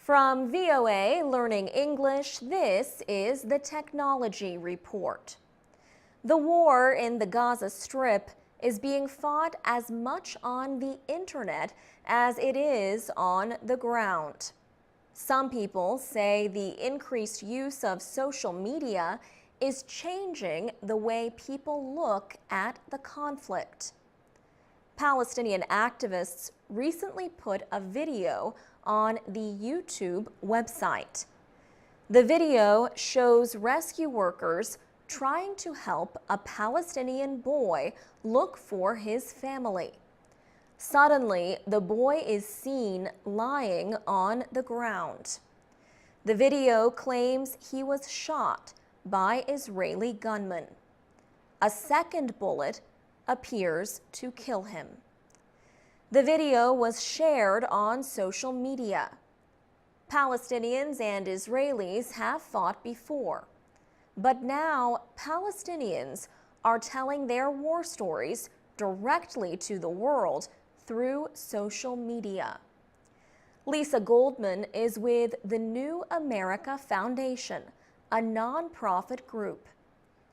From VOA Learning English, this is the Technology Report. The war in the Gaza Strip is being fought as much on the internet as it is on the ground. Some people say the increased use of social media is changing the way people look at the conflict. Palestinian activists recently put a video on the YouTube website. The video shows rescue workers trying to help a Palestinian boy look for his family. Suddenly, the boy is seen lying on the ground. The video claims he was shot by Israeli gunmen. A second bullet appears to kill him. The video was shared on social media. Palestinians and Israelis have fought before, but now Palestinians are telling their war stories directly to the world through social media. Lisa Goldman is with the New America Foundation, a nonprofit group.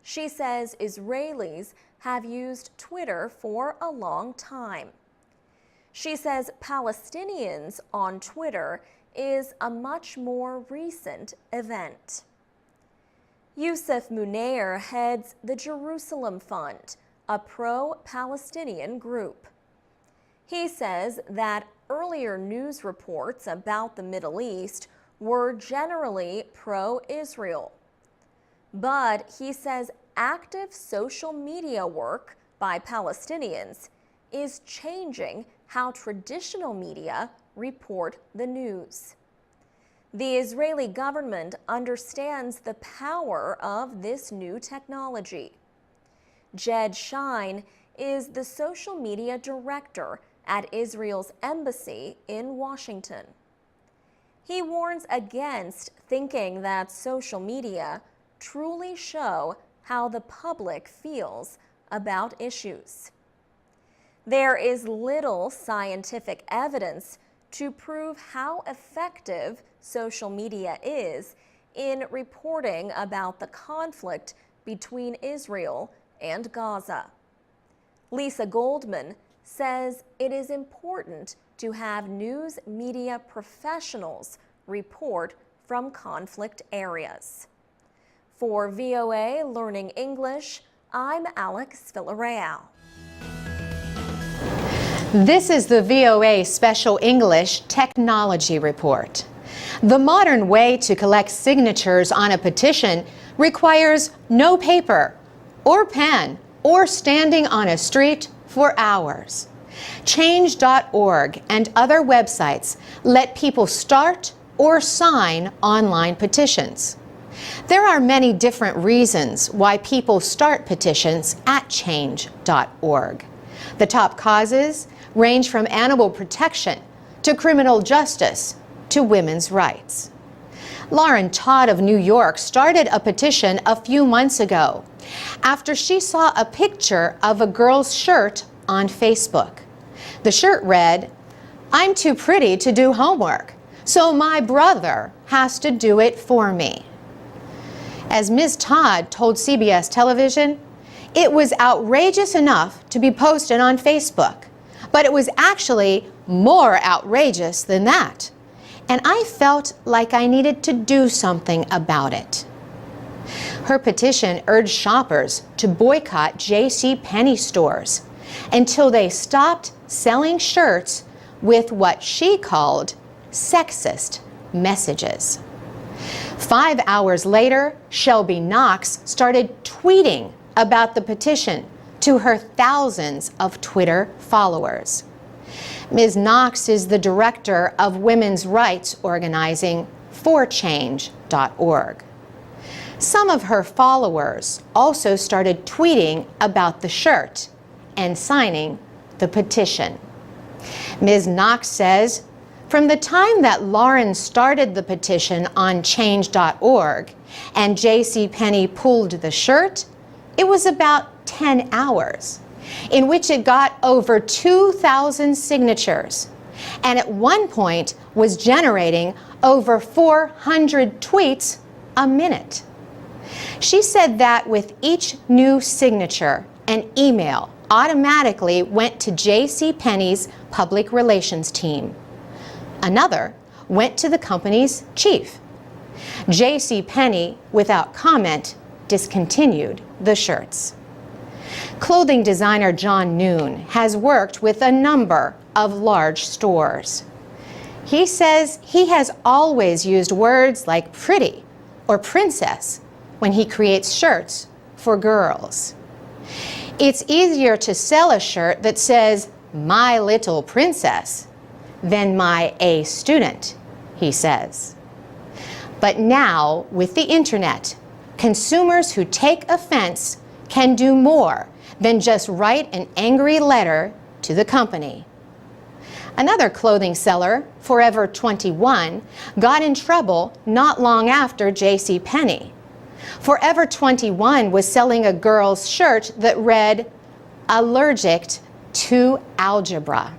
She says Israelis have used Twitter for a long time. She says Palestinians on Twitter is a much more recent event. Youssef Munir heads the Jerusalem Fund, a pro-Palestinian group. He says that earlier news reports about the Middle East were generally pro-Israel. But he says active social media work by Palestinians is changing how traditional media report the news. The Israeli government understands the power of this new technology. Jed Shine is the social media director at Israel's embassy in Washington. He warns against thinking that social media truly show how the public feels about issues. There is little scientific evidence to prove how effective social media is in reporting about the conflict between Israel and Gaza. Lisa Goldman says it is important to have news media professionals report from conflict areas. For VOA Learning English, I'm Alex Villarreal. This is the VOA Special English Technology Report. The modern way to collect signatures on a petition requires no paper or pen or standing on a street for hours. Change.org and other websites let people start or sign online petitions. There are many different reasons why people start petitions at change.org. The top causes range from animal protection to criminal justice to women's rights. Lauren Todd of New York started a petition a few months ago after she saw a picture of a girl's shirt on Facebook. The shirt read, "I'm too pretty to do homework, so my brother has to do it for me." As Ms. Todd told CBS television, it was outrageous enough to be posted on Facebook, but it was actually more outrageous than that. And I felt like I needed to do something about it. Her petition urged shoppers to boycott JCPenney stores until they stopped selling shirts with what she called sexist messages. 5 hours later, Shelby Knox started tweeting about the petition to her thousands of Twitter followers. Ms. Knox is the director of women's rights organizing forchange.org. Some of her followers also started tweeting about the shirt and signing the petition. Ms. Knox says, from the time that Lauren started the petition on change.org and JCPenney pulled the shirt, it was about 10 hours, in which it got over 2,000 signatures, and at one point was generating over 400 tweets a minute. She said that with each new signature, an email automatically went to JCPenney's public relations team. Another went to the company's chief. JCPenney, without comment, discontinued the shirts. Clothing designer John Noon has worked with a number of large stores. He says he has always used words like pretty or princess when he creates shirts for girls. It's easier to sell a shirt that says, "My little princess," than "my A student," he says. But now, with the internet, consumers who take offense can do more than just write an angry letter to the company. Another clothing seller, Forever 21, got in trouble not long after JCPenney. Forever 21 was selling a girl's shirt that read, "Allergic to algebra."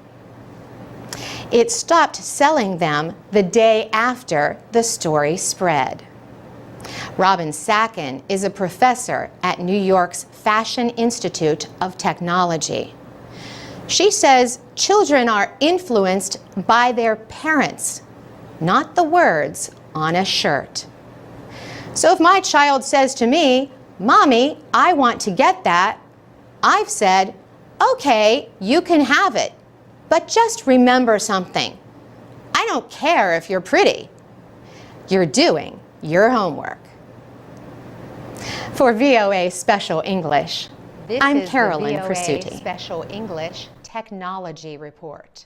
It stopped selling them the day after the story spread. Robin Sacken is a professor at New York's Fashion Institute of Technology. She says children are influenced by their parents, not the words on a shirt. So if my child says to me, "Mommy, I want to get that," I've said, "Okay, you can have it, but just remember something. I don't care if you're pretty. You're doing your homework." For VOA Special English, I'm Carolyn Presutti. Special English Technology Report.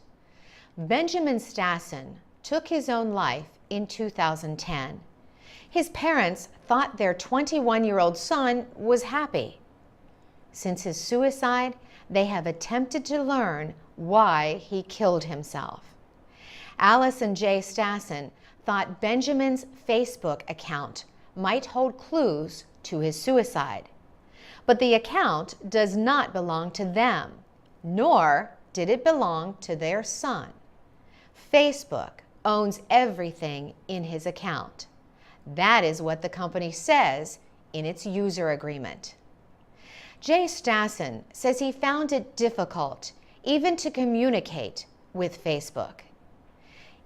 Benjamin Stassen took his own life in 2010. His parents thought their 21-year-old son was happy. Since his suicide, they have attempted to learn why he killed himself. Alice and Jay Stassen thought Benjamin's Facebook account might hold clues to his suicide. But the account does not belong to them, nor did it belong to their son. Facebook owns everything in his account. That is what the company says in its user agreement. Jay Stassen says he found it difficult even to communicate with Facebook.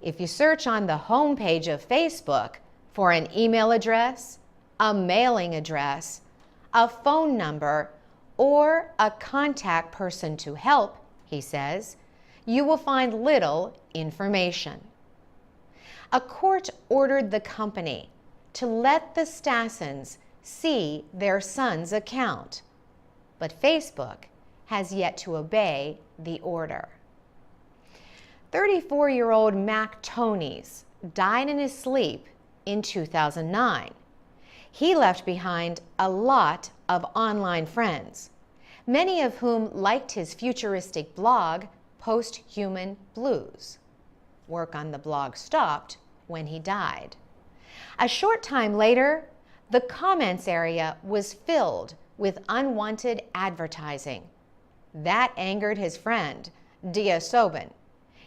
If you search on the homepage of Facebook for an email address, a mailing address, a phone number, or a contact person to help, he says, you will find little information. A court ordered the company to let the Stassens see their son's account, but Facebook has yet to obey the order. 34-year-old Mac Tonys died in his sleep in 2009. He left behind a lot of online friends, many of whom liked his futuristic blog, Post-Human Blues. Work on the blog stopped when he died. A short time later, the comments area was filled with unwanted advertising. That angered his friend, Dia Sobin.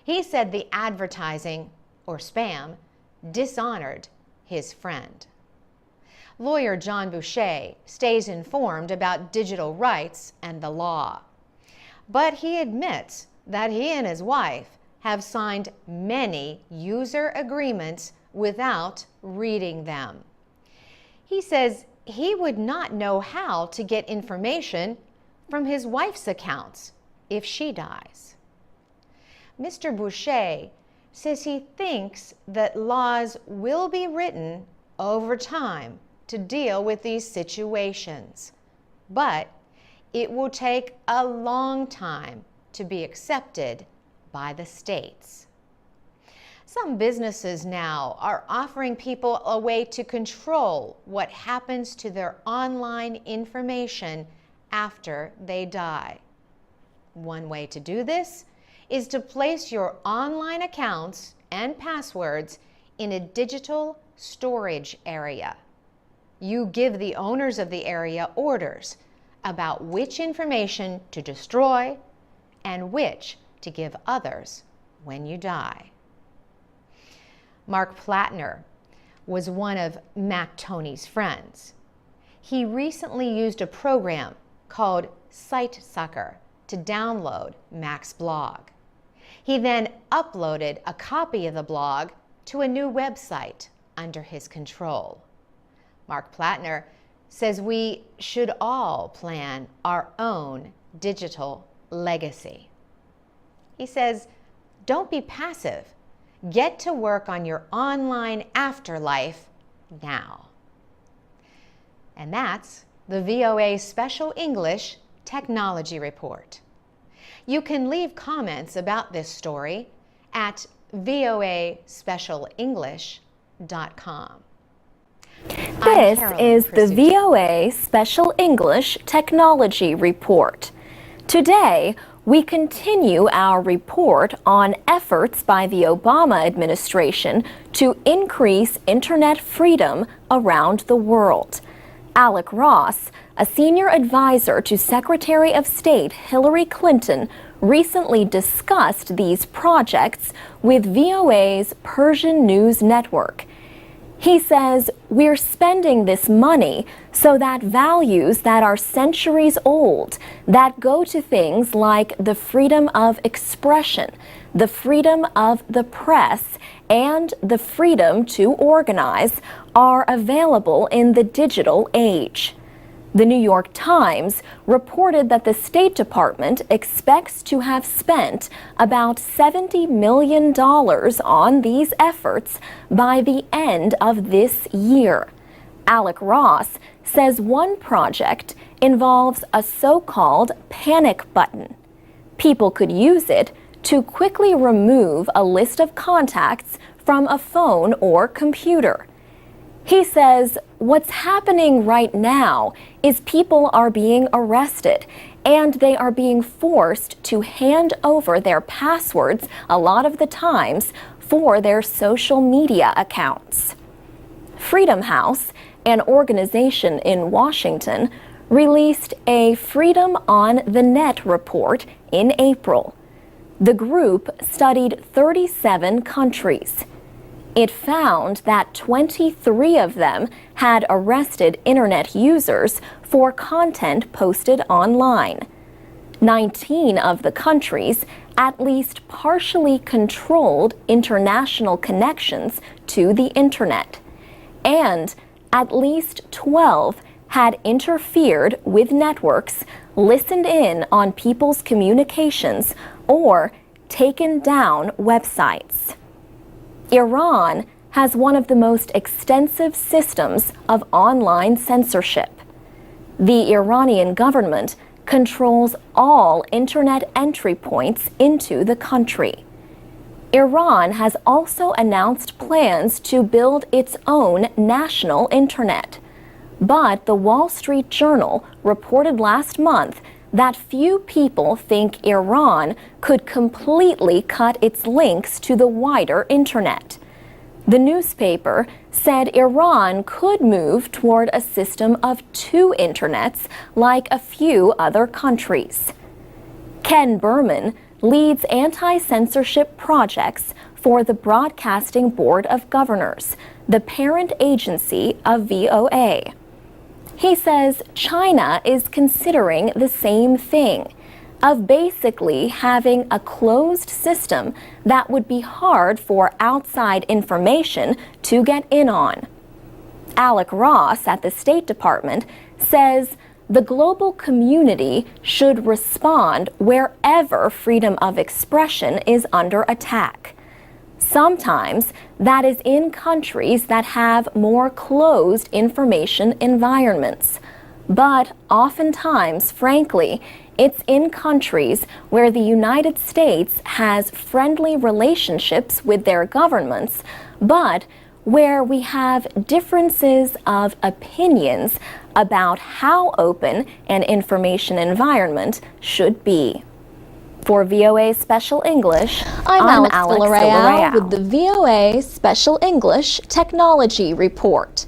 He said the advertising, or spam, dishonored his friend. Lawyer John Boucher stays informed about digital rights and the law. But he admits that he and his wife have signed many user agreements without reading them. He says he would not know how to get information from his wife's accounts if she dies. Mr. Boucher says he thinks that laws will be written over time to deal with these situations, but it will take a long time to be accepted by the states. Some businesses now are offering people a way to control what happens to their online information after they die. One way to do this is to place your online accounts and passwords in a digital storage area. You give the owners of the area orders about which information to destroy and which to give others when you die. Mark Plattner was one of Mac Tony's friends. He recently used a program called SiteSucker to download Mac's blog. He then uploaded a copy of the blog to a new website under his control. Mark Plattner says we should all plan our own digital legacy. He says, don't be passive. Get to work on your online afterlife now. And that's the VOA Special English Technology Report. You can leave comments about this story at voaspecialenglish.com. This is the VOA Special English Technology Report. Today, we continue our report on efforts by the Obama administration to increase internet freedom around the world. Alec Ross, a senior advisor to Secretary of State Hillary Clinton, recently discussed these projects with VOA's Persian News Network. He says, we're spending this money so that values that are centuries old, that go to things like the freedom of expression, the freedom of the press, and the freedom to organize, are available in the digital age. The New York Times reported that the State Department expects to have spent about $70 million on these efforts by the end of this year. Alec Ross says one project involves a so-called panic button. People could use it to quickly remove a list of contacts from a phone or computer. He says what's happening right now is people are being arrested and they are being forced to hand over their passwords a lot of the times for their social media accounts. Freedom House, an organization in Washington, released a Freedom on the Net report in April. The group studied 37 countries. It found that 23 of them had arrested internet users for content posted online. 19 of the countries at least partially controlled international connections to the internet, and at least 12 had interfered with networks, listened in on people's communications, or taken down websites. Iran has one of the most extensive systems of online censorship. The Iranian government controls all internet entry points into the country. Iran has also announced plans to build its own national internet. But the Wall Street Journal reported last month that few people think Iran could completely cut its links to the wider internet. The newspaper said Iran could move toward a system of two internets like a few other countries. Ken Berman leads anti-censorship projects for the Broadcasting Board of Governors, the parent agency of VOA. He says China is considering the same thing, of basically having a closed system that would be hard for outside information to get in on. Alec Ross at the State Department says the global community should respond wherever freedom of expression is under attack. Sometimes that is in countries that have more closed information environments. But oftentimes, frankly, it's in countries where the United States has friendly relationships with their governments, but where we have differences of opinions about how open an information environment should be. For VOA Special English, I'm Alex Villarreal with the VOA Special English Technology Report.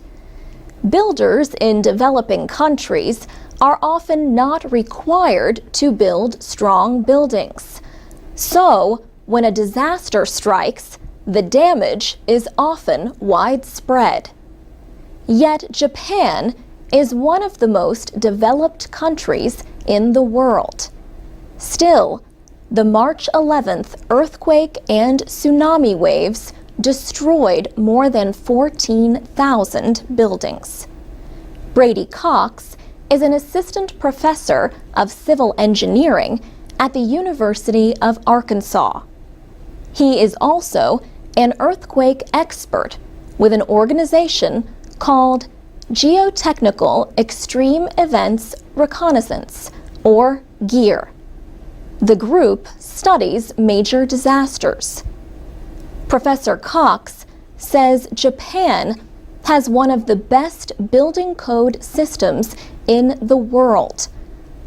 Builders in developing countries are often not required to build strong buildings. So, when a disaster strikes, the damage is often widespread. Yet Japan is one of the most developed countries in the world. Still, the March 11th earthquake and tsunami waves destroyed more than 14,000 buildings. Brady Cox is an assistant professor of civil engineering at the University of Arkansas. He is also an earthquake expert with an organization called Geotechnical Extreme Events Reconnaissance, or GEAR. The group studies major disasters. Professor Cox says Japan has one of the best building code systems in the world.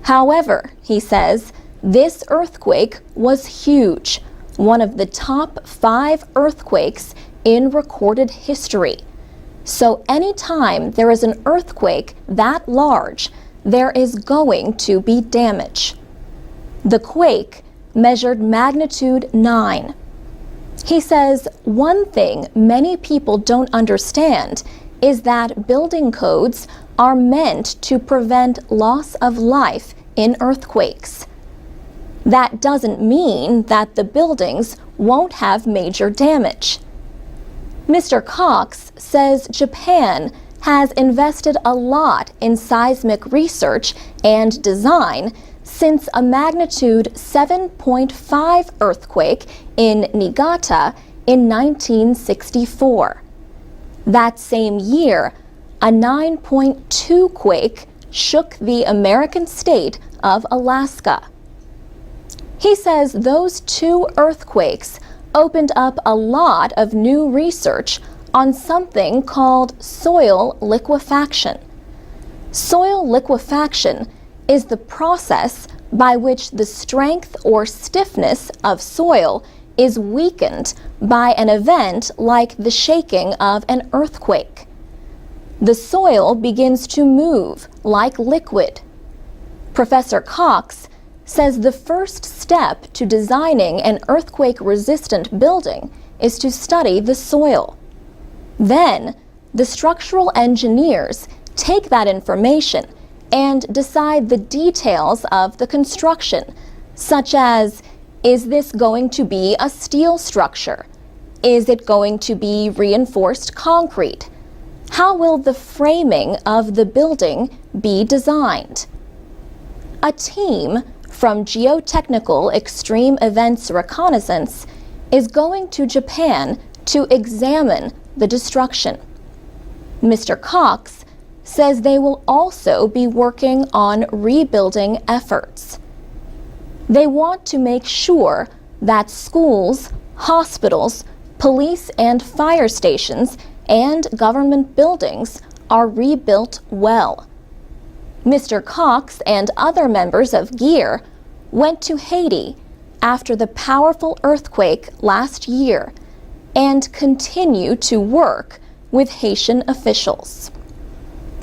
However, he says, this earthquake was huge, one of the top 5 earthquakes in recorded history. So anytime there is an earthquake that large, there is going to be damage. The quake measured magnitude 9. He says one thing many people don't understand is that building codes are meant to prevent loss of life in earthquakes. That doesn't mean that the buildings won't have major damage. Mr. Cox says Japan has invested a lot in seismic research and design since a magnitude 7.5 earthquake in Niigata in 1964. That same year, a 9.2 quake shook the American state of Alaska. He says those 2 earthquakes opened up a lot of new research on something called soil liquefaction. Soil liquefaction is the process by which the strength or stiffness of soil is weakened by an event like the shaking of an earthquake. The soil begins to move like liquid. Professor Cox says the first step to designing an earthquake-resistant building is to study the soil. Then, the structural engineers take that information and decide the details of the construction, such as, is this going to be a steel structure? Is it going to be reinforced concrete? How will the framing of the building be designed? A team from Geotechnical Extreme Events Reconnaissance is going to Japan to examine the destruction. Mr. Cox says they will also be working on rebuilding efforts. They want to make sure that schools, hospitals, police and fire stations, and government buildings are rebuilt well. Mr. Cox and other members of GEAR went to Haiti after the powerful earthquake last year and continue to work with Haitian officials.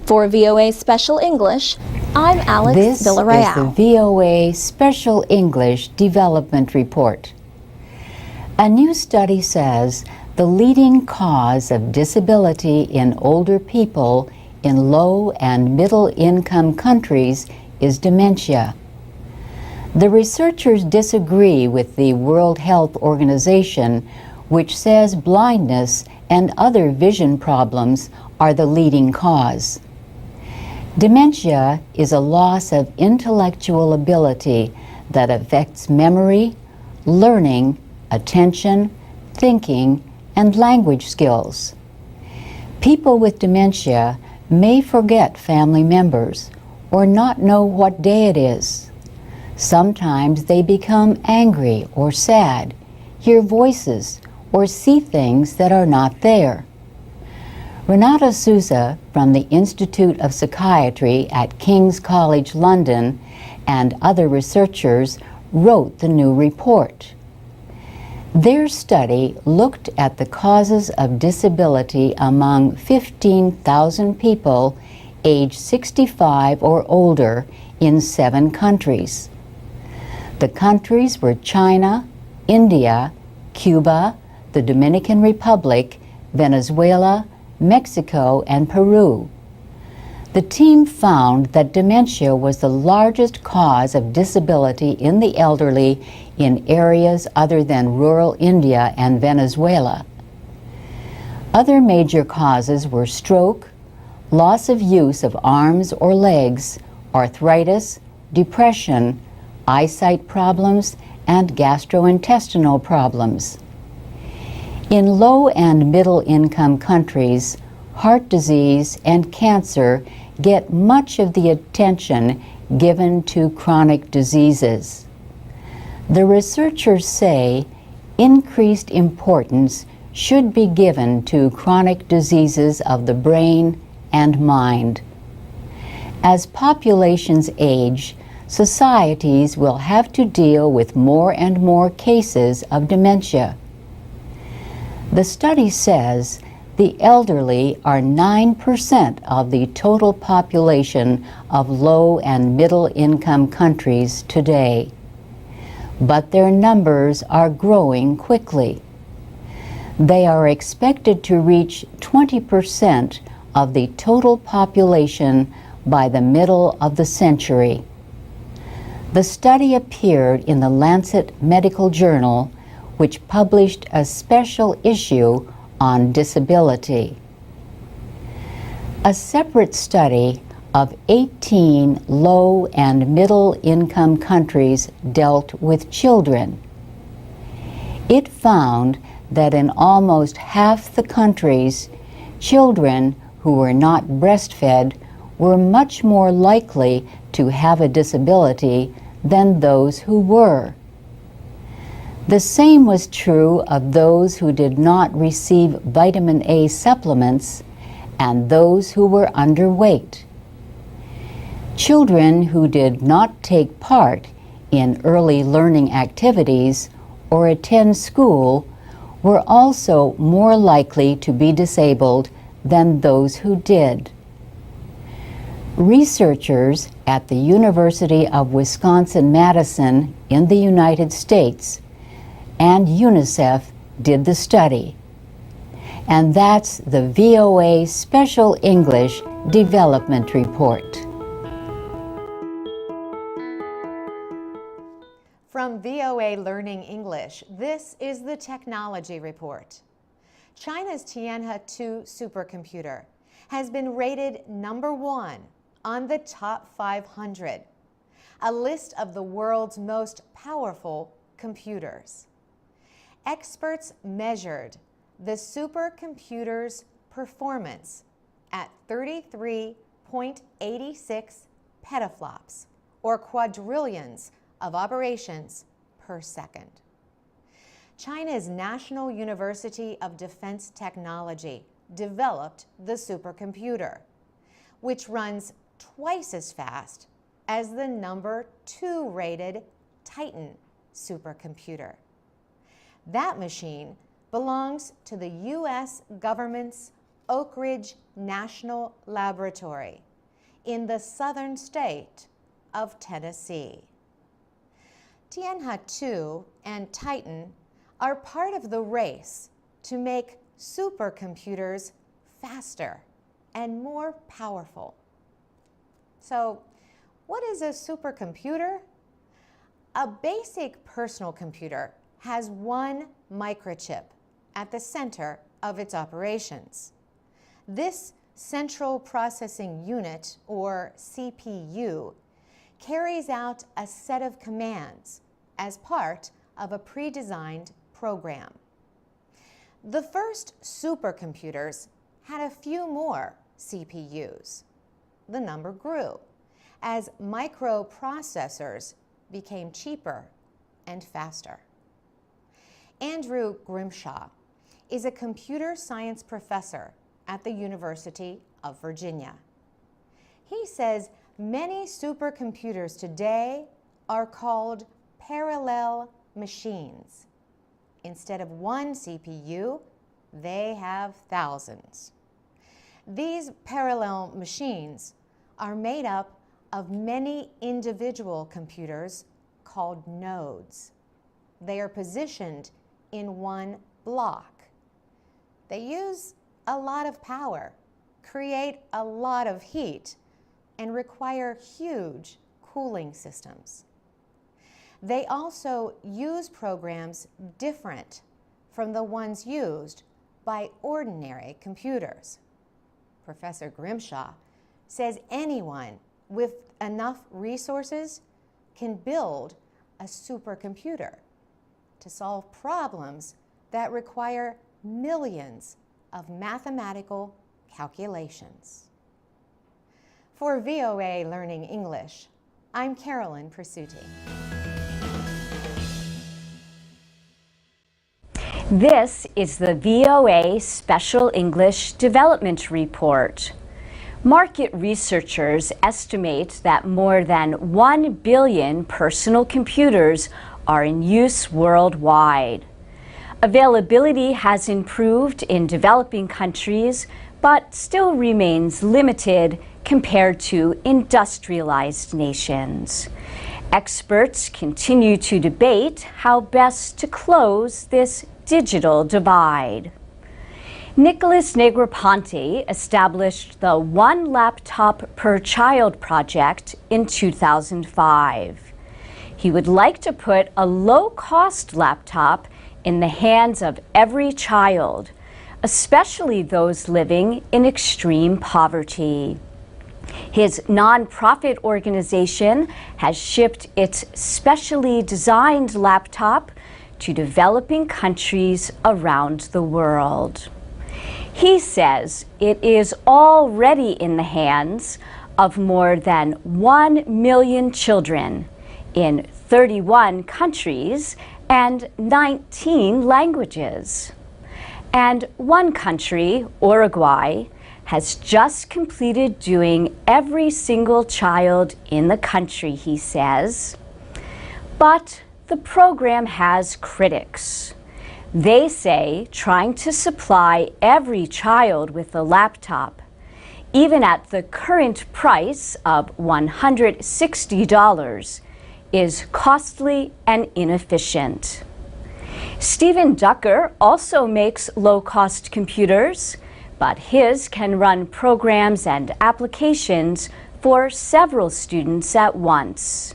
For VOA Special English, I'm Alex Villarreal. This is the VOA Special English Development Report. A new study says the leading cause of disability in older people in low and middle income countries is dementia. The researchers disagree with the World Health Organization, which says blindness and other vision problems are the leading cause. Dementia is a loss of intellectual ability that affects memory, learning, attention, thinking, and language skills. People with dementia may forget family members or not know what day it is. Sometimes they become angry or sad, hear voices, or see things that are not there. Renata Souza from the Institute of Psychiatry at King's College London and other researchers wrote the new report. Their study looked at the causes of disability among 15,000 people aged 65 or older in 7 countries. The countries were China, India, Cuba, the Dominican Republic, Venezuela, Mexico, and Peru. The team found that dementia was the largest cause of disability in the elderly in areas other than rural India and Venezuela. Other major causes were stroke, loss of use of arms or legs, arthritis, depression, eyesight problems, and gastrointestinal problems. In low and middle income countries, heart disease and cancer get much of the attention given to chronic diseases. The researchers say increased importance should be given to chronic diseases of the brain and mind. As populations age, societies will have to deal with more and more cases of dementia. The study says the elderly are 9% of the total population of low and middle income countries today, but their numbers are growing quickly. They are expected to reach 20% of the total population by the middle of the century. The study appeared in the Lancet Medical Journal, which published a special issue on disability. A separate study of 18 low and middle income countries dealt with children. It found that in almost half the countries, children who were not breastfed were much more likely to have a disability than those who were. The same was true of those who did not receive vitamin A supplements and those who were underweight. Children who did not take part in early learning activities or attend school were also more likely to be disabled than those who did. Researchers at the University of Wisconsin-Madison in the United States and UNICEF did the study. And that's the VOA Special English Development Report. From VOA Learning English, this is the Technology Report. China's Tianhe-2 supercomputer has been rated #1 on the top 500, a list of the world's most powerful computers. Experts measured the supercomputer's performance at 33.86 petaflops, or quadrillions of operations per second. China's National University of Defense Technology developed the supercomputer, which runs twice as fast as the #2 rated Titan supercomputer. That machine belongs to the U.S. government's Oak Ridge National Laboratory in the southern state of Tennessee. Tianhe-2 and Titan are part of the race to make supercomputers faster and more powerful. So, what is a supercomputer? A basic personal computer has one microchip at the center of its operations. This central processing unit, or CPU, carries out a set of commands as part of a pre-designed program. The first supercomputers had a few more CPUs. The number grew as microprocessors became cheaper and faster. Andrew Grimshaw is a computer science professor at the University of Virginia. He says many supercomputers today are called parallel machines. Instead of one CPU, they have thousands. These parallel machines are made up of many individual computers called nodes. They are positioned in one block. They use a lot of power, create a lot of heat, and require huge cooling systems. They also use programs different from the ones used by ordinary computers. Professor Grimshaw says anyone with enough resources can build a supercomputer to solve problems that require millions of mathematical calculations. For VOA Learning English, I'm Carolyn Persutti. This is the VOA Special English Development Report. Market researchers estimate that more than 1 billion personal computers are in use worldwide. Availability has improved in developing countries, but still remains limited compared to industrialized nations. Experts continue to debate how best to close this digital divide. Nicholas Negroponte established the One Laptop Per Child project in 2005. He would like to put a low-cost laptop in the hands of every child, especially those living in extreme poverty. His nonprofit organization has shipped its specially designed laptop to developing countries around the world. He says it is already in the hands of more than 1 million children in 31 countries and 19 languages. And one country, Uruguay, has just completed doing every single child in the country, he says. But the program has critics. They say trying to supply every child with a laptop, even at the current price of $160, is costly and inefficient. Stephen Ducker also makes low-cost computers, but his can run programs and applications for several students at once.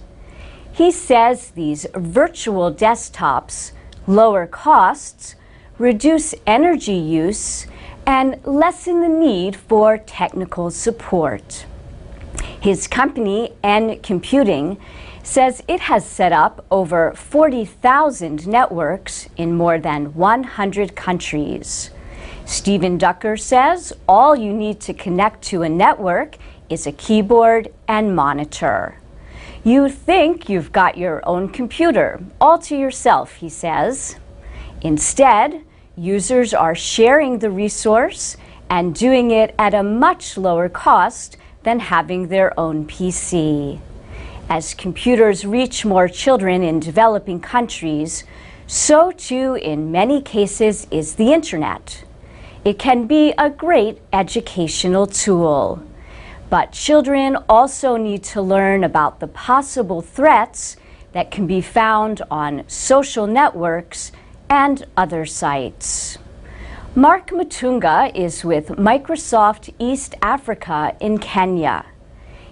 He says these virtual desktops lower costs, reduce energy use, and lessen the need for technical support. His company, N Computing, says it has set up over 40,000 networks in more than 100 countries. Stephen Ducker says all you need to connect to a network is a keyboard and monitor. You think you've got your own computer all to yourself, he says. Instead, users are sharing the resource and doing it at a much lower cost than having their own PC. As computers reach more children in developing countries, so too in many cases is the internet. It can be a great educational tool. But children also need to learn about the possible threats that can be found on social networks and other sites. Mark Mutunga is with Microsoft East Africa in Kenya.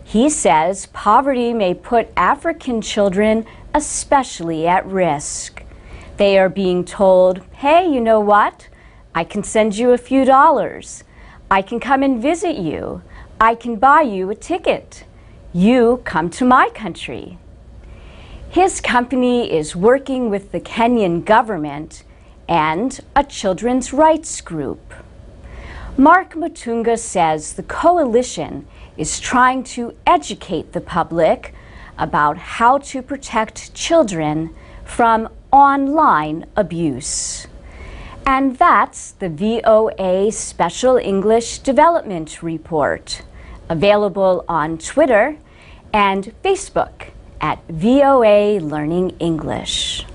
He says poverty may put African children especially at risk. They are being told, hey, you know what? I can send you a few dollars. I can come and visit you. I can buy you a ticket. You come to my country. His company is working with the Kenyan government and a children's rights group. Mark Mutunga says the coalition is trying to educate the public about how to protect children from online abuse. And that's the VOA Special English Development Report, available on Twitter and Facebook at VOA Learning English.